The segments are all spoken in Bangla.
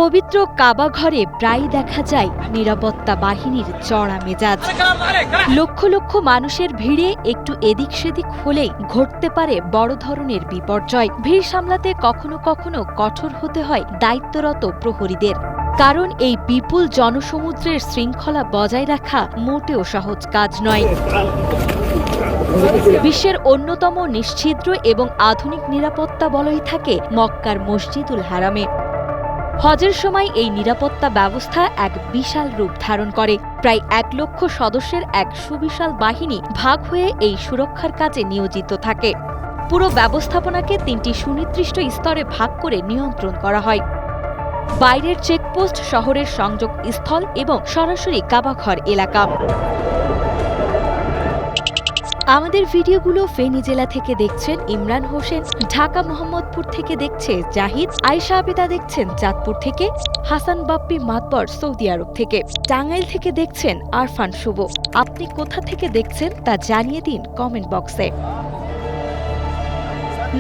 পবিত্র কাবা ঘরে প্রায় দেখা যায় নিরাপত্তা বাহিনীর চড়া মেজাজ। লক্ষ লক্ষ মানুষের ভিড়ে একটু এদিক সেদিক হলেই ঘটতে পারে বড় ধরনের বিপর্যয়। ভিড় সামলাতে কখনো কখনো কঠোর হতে হয় দায়িত্বরত প্রহরীদের, কারণ এই বিপুল জনসমুদ্রের শৃঙ্খলা বজায় রাখা মোটেও সহজ কাজ নয়। বিশ্বের অন্যতম নিশ্ছিদ্র এবং আধুনিক নিরাপত্তা বলয় থাকে মক্কার মসজিদুল হারামে। হজের সময় এই নিরাপত্তা ব্যবস্থা এক বিশাল রূপ ধারণ করে। প্রায় ১ লক্ষ সদস্যের এক সুবিশাল বাহিনী ভাগ হয়ে এই সুরক্ষার কাজে নিয়োজিত থাকে। পুরো ব্যবস্থাপনাকে ৩টি সুনির্দিষ্ট স্তরে ভাগ করে নিয়ন্ত্রণ করা হয়। বাইরের চেকপোস্ট, শহরের সংযোগ স্থল এবং সরাসরি কাবাঘর এলাকা। আমাদের ভিডিওগুলো ফেনী জেলা থেকে দেখছেন ইমরান হোসেন, ঢাকা মোহাম্মদপুর থেকে দেখছে জাহিদ, আয়েশা আবিদা দেখছেন চাঁদপুর থেকে, হাসান বাপ্পি মাতবর সৌদি আরব থেকে, টাঙ্গাইল থেকে দেখছেন আরফান শুভ। আপনি কোথা থেকে দেখছেন তা জানিয়ে দিন কমেন্ট বক্সে।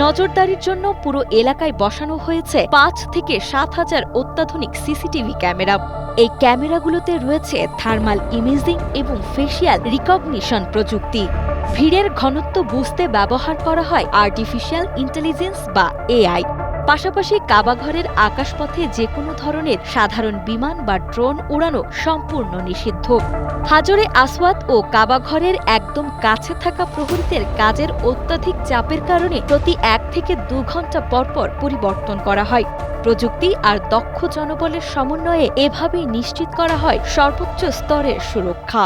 নজরদারির জন্য পুরো এলাকায় বসানো হয়েছে ৫ থেকে ৭ হাজার অত্যাধুনিক সিসিটিভি ক্যামেরা। এই ক্যামেরাগুলোতে রয়েছে থার্মাল ইমেজিং এবং ফেসিয়াল রিকগনিশন প্রযুক্তি। ভিড়ের ঘনত্ব বুঝতে ব্যবহার করা হয় আর্টিফিশিয়াল ইন্টেলিজেন্স বা এআই। পাশাপাশি কাবাঘরের আকাশপথে যে কোনো ধরনের সাধারণ বিমান বা ড্রোন উড়ানো সম্পূর্ণ নিষিদ্ধ। হাজরে আসওয়াদ ও কাবাঘরের একদম কাছে থাকা প্রহরীদের কাজের অত্যাধিক চাপের কারণে প্রতি ১ থেকে ২ ঘণ্টা পরপর পরিবর্তন করা হয়। প্রযুক্তি আর দক্ষ জনবলের সমন্বয়ে এভাবেই নিশ্চিত করা হয় সর্বোচ্চ স্তরের সুরক্ষা।